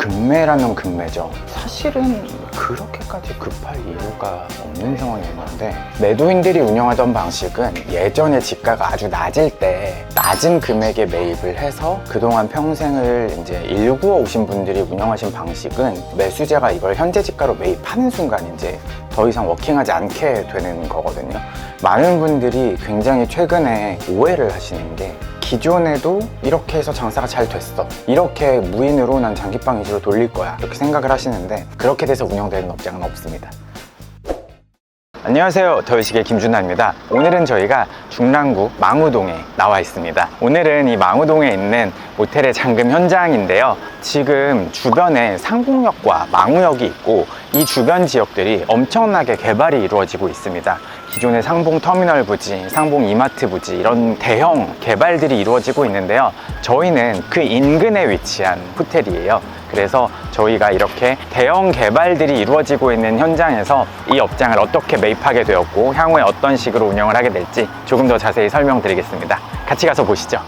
급매라면 급매죠. 사실은 그렇게까지 급할 이유가 없는 상황이었는데, 매도인들이 운영하던 방식은 예전에 지가가 아주 낮을 때 낮은 금액에 매입을 해서 그동안 평생을 이제 1구어 오신 분들이 운영하신 방식은 매수자가 이걸 현재 지가로 매입하는 순간 이제 더 이상 워킹하지 않게 되는 거거든요. 많은 분들이 굉장히 최근에 오해를 하시는 게, 기존에도 이렇게 해서 장사가 잘 됐어, 이렇게 무인으로 난 장기방 위주로 돌릴 거야, 이렇게 생각을 하시는데, 그렇게 돼서 운영되는 업장은 없습니다. 안녕하세요, 더위시계 김준하입니다. 오늘은 저희가 중랑구 망우동에 나와 있습니다. 오늘은 이 망우동에 있는 모텔의 잠금 현장인데요, 지금 주변에 상봉역과 망우역이 있고 이 주변 지역들이 엄청나게 개발이 이루어지고 있습니다. 기존의 상봉 터미널 부지, 상봉 이마트 부지, 이런 대형 개발들이 이루어지고 있는데요, 저희는 그 인근에 위치한 호텔이에요. 그래서 저희가 이렇게 대형 개발들이 이루어지고 있는 현장에서 이 업장을 어떻게 매입하게 되었고 향후에 어떤 식으로 운영을 하게 될지 조금 더 자세히 설명드리겠습니다. 같이 가서 보시죠.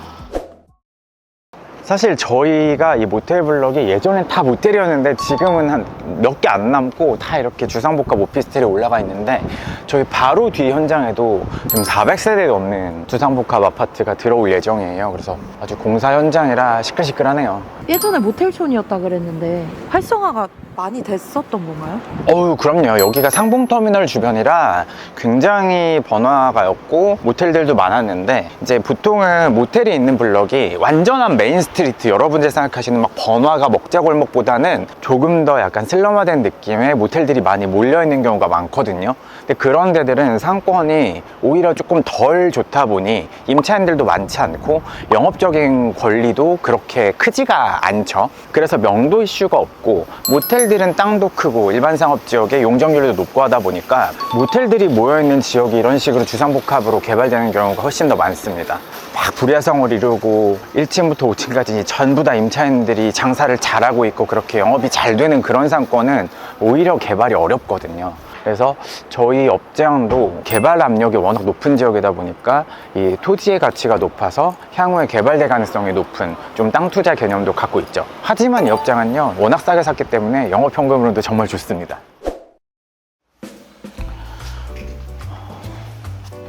사실 저희가 이 모텔 블럭이 예전엔 다 모텔이었는데 지금은 한 몇 개 안 남고 다 이렇게 주상복합 오피스텔에 올라가 있는데, 저희 바로 뒤 현장에도 지금 400세대 넘는 주상복합 아파트가 들어올 예정이에요. 그래서 아주 공사 현장이라 시끌시끌하네요. 예전에 모텔촌이었다 그랬는데 활성화가 많이 됐었던 건가요? 그럼요. 여기가 상봉터미널 주변이라 굉장히 번화가였고 모텔들도 많았는데, 이제 보통은 모텔이 있는 블럭이 완전한 메인 스트리트, 여러분들 생각하시는 막 번화가 먹자골목보다는 조금 더 약간 슬럼화된 느낌의 모텔들이 많이 몰려있는 경우가 많거든요. 근데 그런 데들은 상권이 오히려 조금 덜 좋다 보니 임차인들도 많지 않고 영업적인 권리도 그렇게 크지가 않죠. 그래서 명도 이슈가 없고, 모텔들은 땅도 크고 일반 상업지역에 용적률도 높고 하다 보니까 모텔들이 모여있는 지역이 이런 식으로 주상복합으로 개발되는 경우가 훨씬 더 많습니다. 막 불야성을 이루고 1층부터 5층까지 전부 다 임차인들이 장사를 잘하고 있고 그렇게 영업이 잘 되는 그런 상권은 오히려 개발이 어렵거든요. 그래서 저희 업장도 개발 압력이 워낙 높은 지역이다 보니까 이 토지의 가치가 높아서 향후에 개발될 가능성이 높은 좀 땅 투자 개념도 갖고 있죠. 하지만 이 업장은요, 워낙 싸게 샀기 때문에 영업현금으로도 정말 좋습니다.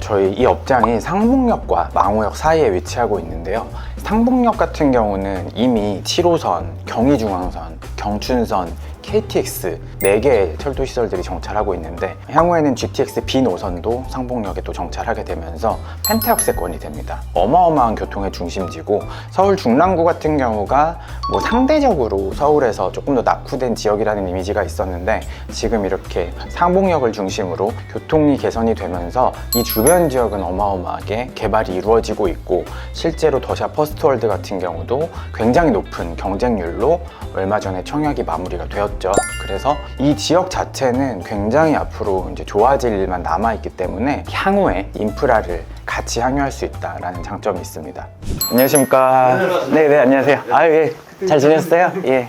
저희 이 업장이 상봉역과 망우역 사이에 위치하고 있는데요, 상봉역 같은 경우는 이미 7호선, 경의중앙선, 경춘선, KTX 4개의 철도 시설들이 정찰하고 있는데, 향후에는 GTX B 노선도 상봉역에 또 정찰하게 되면서 펜타역세권이 됩니다. 어마어마한 교통의 중심지고, 서울 중랑구 같은 경우가 뭐 상대적으로 서울에서 조금 더 낙후된 지역이라는 이미지가 있었는데, 지금 이렇게 상봉역을 중심으로 교통이 개선이 되면서 이 주변 지역은 어마어마하게 개발이 이루어지고 있고, 실제로 더샵 퍼스트월드 같은 경우도 굉장히 높은 경쟁률로 얼마 전에 청약이 마무리가 되었죠. 그래서 이 지역 자체는 굉장히 앞으로 이제 좋아질 일만 남아있기 때문에 향후에 인프라를 같이 향유할 수 있다라는 장점이 있습니다. 안녕하십니까. 네, 안녕하세요. 예. 잘 지냈어요? 예.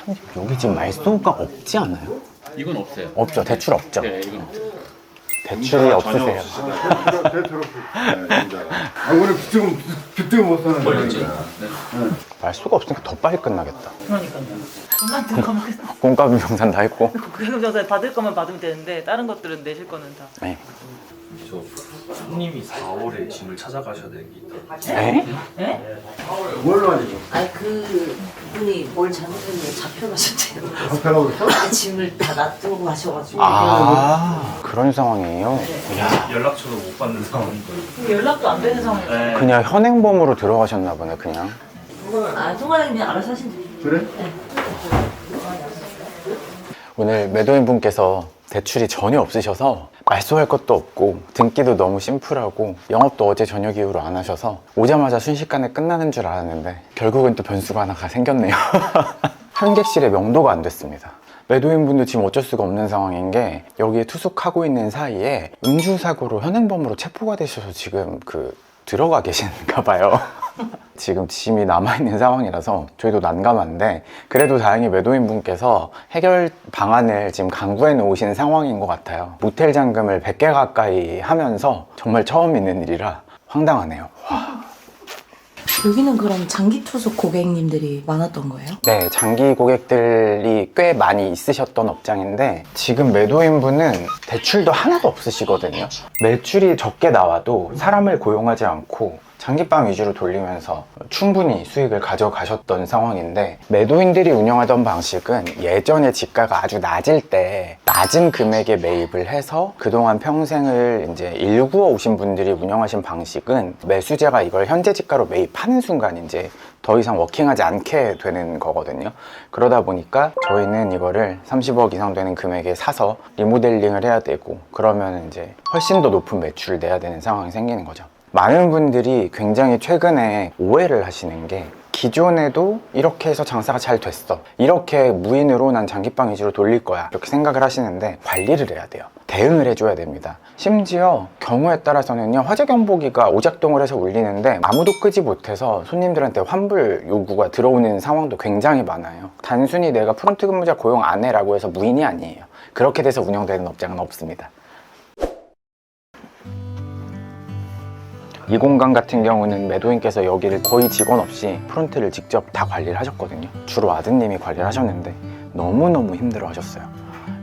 참, 여기 지금 말소가 없지 않아요? 이건 없어요. 없죠. 대출 없죠. 네, 이건 없어요. 대출이 없으세요. 대출 없어요. 오늘 비트고 못 사는 거지. 말소가 없으니까 더 빨리 끝나겠다. 그러니까요. 돈만 들어가면 공과금 정산 다 했고. 공과금 정산 받을 거면 받으면 되는데 다른 것들은 내실 거는 다. 네. 저 손님이 4월에 짐을 찾아가셔야 되는 게 있다고. 네? 네? 뭘로 하지? 아니 그분이 뭘 잘못했는지 잡혀가셨대요. 잡혀가고 있어? 아, 짐을 다 놔두고 가셔가지고. 그런 상황이에요? 이야, 연락처도 못 받는 상황이거든요. 연락도 안 되는 상황이에요. 네. 그냥 현행범으로 들어가셨나 보네, 그냥. 아 통화는 그냥 알아서 하시면 돼요. 그래? 오늘 매도인분께서 대출이 전혀 없으셔서 말소할 것도 없고 등기도 너무 심플하고 영업도 어제 저녁 이후로 안 하셔서 오자마자 순식간에 끝나는 줄 알았는데 결국은 또 변수가 하나가 생겼네요. 한 객실에 명도가 안 됐습니다. 매도인분도 지금 어쩔 수가 없는 상황인 게, 여기에 투숙하고 있는 사이에 음주사고로 현행범으로 체포가 되셔서 지금 들어가 계신가 봐요. 지금 짐이 남아있는 상황이라서 저희도 난감한데, 그래도 다행히 매도인분께서 해결 방안을 지금 강구해 놓으신 상황인 것 같아요. 모텔 잔금을 100개 가까이 하면서 정말 처음 있는 일이라 황당하네요. 와. 여기는 그럼 장기 투숙 고객님들이 많았던 거예요? 네, 장기 고객들이 꽤 많이 있으셨던 업장인데 지금 매도인분은 대출도 하나도 없으시거든요. 매출이 적게 나와도 사람을 고용하지 않고 장기방 위주로 돌리면서 충분히 수익을 가져가셨던 상황인데, 매도인들이 운영하던 방식은 예전에 지가가 아주 낮을 때 낮은 금액에 매입을 해서 그동안 평생을 이제 195 오신 분들이 운영하신 방식은 매수자가 이걸 현재 지가로 매입하는 순간 이제 더 이상 워킹하지 않게 되는 거거든요. 그러다 보니까 저희는 이거를 30억 이상 되는 금액에 사서 리모델링을 해야 되고, 그러면 이제 훨씬 더 높은 매출을 내야 되는 상황이 생기는 거죠. 많은 분들이 굉장히 최근에 오해를 하시는 게, 기존에도 이렇게 해서 장사가 잘 됐어, 이렇게 무인으로 난 장기방 위주로 돌릴 거야, 이렇게 생각을 하시는데 관리를 해야 돼요. 대응을 해줘야 됩니다. 심지어 경우에 따라서는요, 화재 경보기가 오작동을 해서 울리는데 아무도 끄지 못해서 손님들한테 환불 요구가 들어오는 상황도 굉장히 많아요. 단순히 내가 프론트 근무자 고용 안 해라고 해서 무인이 아니에요. 그렇게 돼서 운영되는 업장은 없습니다. 이 공간 같은 경우는 매도인께서 여기를 거의 직원 없이 프론트를 직접 다 관리를 하셨거든요. 주로 아드님이 관리를 하셨는데 너무너무 힘들어 하셨어요.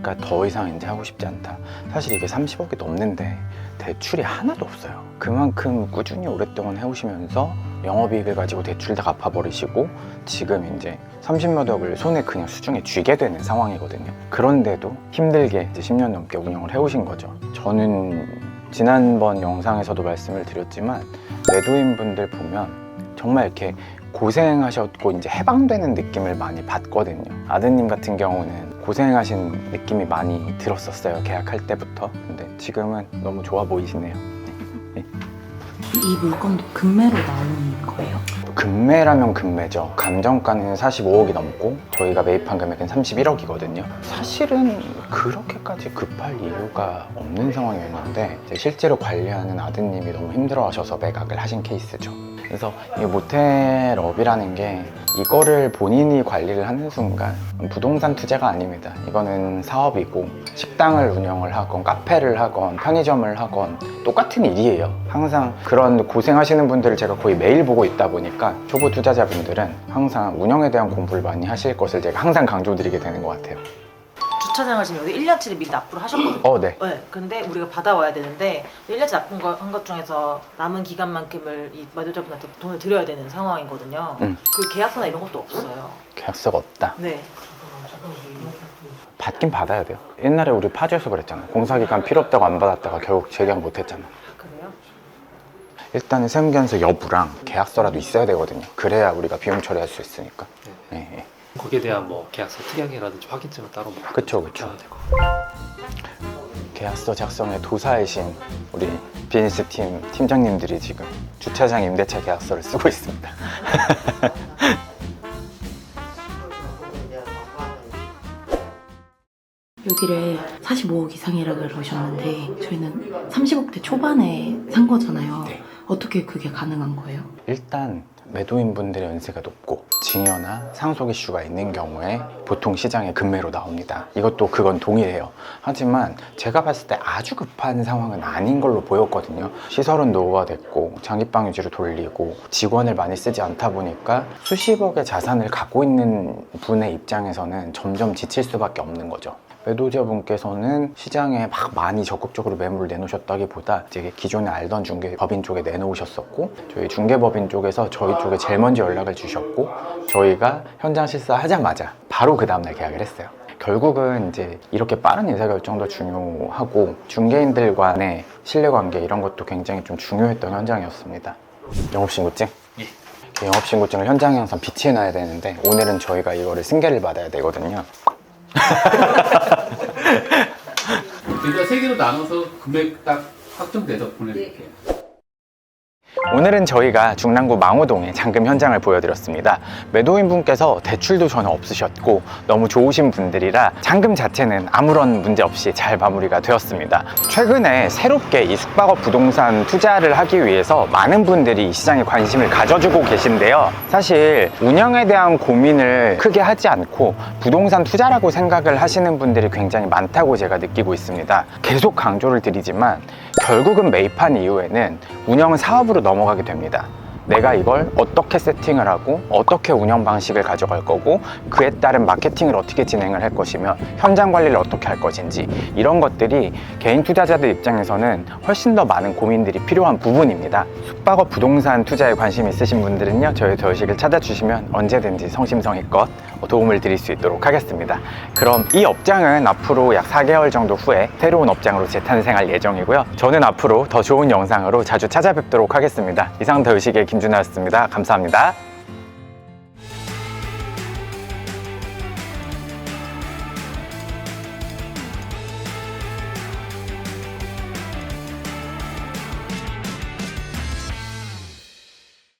그러니까 더 이상 이제 하고 싶지 않다. 사실 이게 30억이 넘는데 대출이 하나도 없어요. 그만큼 꾸준히 오랫동안 해오시면서 영업이익을 가지고 대출 다 갚아버리시고 지금 이제 30몇 억을 손에 그냥 수중에 쥐게 되는 상황이거든요. 그런데도 힘들게 이제 10년 넘게 운영을 해오신 거죠. 저는 지난번 영상에서도 말씀을 드렸지만 매도인분들 보면 정말 이렇게 고생하셨고 이제 해방되는 느낌을 많이 받거든요. 아드님 같은 경우는 고생하신 느낌이 많이 들었었어요, 계약할 때부터. 근데 지금은 너무 좋아 보이시네요. 이 물건도 금매로 나오는 거예요? 금매라면 금매죠. 감정가는 45억이 넘고 저희가 매입한 금액은 31억이거든요. 사실은 그렇게까지 급할 이유가 없는 상황이었는데 이제 실제로 관리하는 아드님이 너무 힘들어하셔서 매각을 하신 케이스죠. 그래서 이 모텔업이라는 게 이거를 본인이 관리를 하는 순간 부동산 투자가 아닙니다. 이거는 사업이고, 식당을 운영을 하건 카페를 하건 편의점을 하건 똑같은 일이에요. 항상 그런 고생하시는 분들을 제가 거의 매일 보고 있다 보니까 초보 투자자분들은 항상 운영에 대한 공부를 많이 하실 것을 제가 항상 강조드리게 되는 것 같아요. 주차장을 지금 여기 1년치를 미리 납부를 하셨거든요. 네. 네. 근데 우리가 받아와야 되는데 1년치 납부한 것 중에서 남은 기간만큼을 이 매도자분한테 돈을 드려야 되는 상황이거든요. 그 계약서나 이런 것도 없어요. 계약서가 없다. 네. 받긴 받아야 돼요. 옛날에 우리 파주에서 그랬잖아. 공사기간 필요 없다고 안 받았다가 결국 재계약 못 했잖아. 그래요? 일단은 세무견서 여부랑 계약서라도 있어야 되거든요. 그래야 우리가 비용 처리할 수 있으니까. 네. 거기에 대한 뭐 계약서 특약이라든지 확인증은 따로 뭐 그쵸. 하면 되고. 계약서 작성에 도사이신 우리 비즈니스 팀 팀장님들이 지금 주차장 임대차 계약서를 쓰고 있습니다. 여기를 45억 이상이라 그러셨는데 저희는 30억대 초반에 산 거잖아요. 네. 어떻게 그게 가능한 거예요? 일단 매도인분들의 연세가 높고 증여나 상속 이슈가 있는 경우에 보통 시장에 금매로 나옵니다. 이것도 그건 동일해요. 하지만 제가 봤을 때 아주 급한 상황은 아닌 걸로 보였거든요. 시설은 노후화됐고 장기방 위주로 돌리고 직원을 많이 쓰지 않다 보니까 수십억의 자산을 갖고 있는 분의 입장에서는 점점 지칠 수밖에 없는 거죠. 매도자분께서는 시장에 막 많이 적극적으로 매물을 내놓으셨다기보다 이제 기존에 알던 중개법인 쪽에 내놓으셨었고, 저희 중개법인 쪽에서 저희 쪽에 제일 먼저 연락을 주셨고, 저희가 현장 실사하자마자 바로 그 다음날 계약을 했어요. 결국은 이제 이렇게 빠른 의사결정도 중요하고 중개인들 간의 신뢰관계 이런 것도 굉장히 좀 중요했던 현장이었습니다. 영업신고증? 예. 영업신고증을 현장에 항상 비치해놔야 되는데 오늘은 저희가 이거를 승계를 받아야 되거든요. 그러니까 세 개로 나눠서 금액 딱 확정돼서 보내드릴게요. 오늘은 저희가 중랑구 망호동의 잔금 현장을 보여드렸습니다. 매도인분께서 대출도 전혀 없으셨고 너무 좋으신 분들이라 잔금 자체는 아무런 문제 없이 잘 마무리가 되었습니다. 최근에 새롭게 이 숙박업 부동산 투자를 하기 위해서 많은 분들이 이 시장에 관심을 가져주고 계신데요. 사실 운영에 대한 고민을 크게 하지 않고 부동산 투자라고 생각을 하시는 분들이 굉장히 많다고 제가 느끼고 있습니다. 계속 강조를 드리지만 결국은 매입한 이후에는 운영은 사업으로 넘어가게 됩니다. 내가 이걸 어떻게 세팅을 하고 어떻게 운영 방식을 가져갈 거고 그에 따른 마케팅을 어떻게 진행을 할 것이며 현장 관리를 어떻게 할 것인지 이런 것들이 개인 투자자들 입장에서는 훨씬 더 많은 고민들이 필요한 부분입니다. 숙박업 부동산 투자에 관심 있으신 분들은요, 저희 더유식을 찾아주시면 언제든지 성심성의껏 도움을 드릴 수 있도록 하겠습니다. 그럼 이 업장은 앞으로 약 4개월 정도 후에 새로운 업장으로 재탄생할 예정이고요. 저는 앞으로 더 좋은 영상으로 자주 찾아뵙도록 하겠습니다. 이상 더유식의 김준하였습니다. 감사합니다.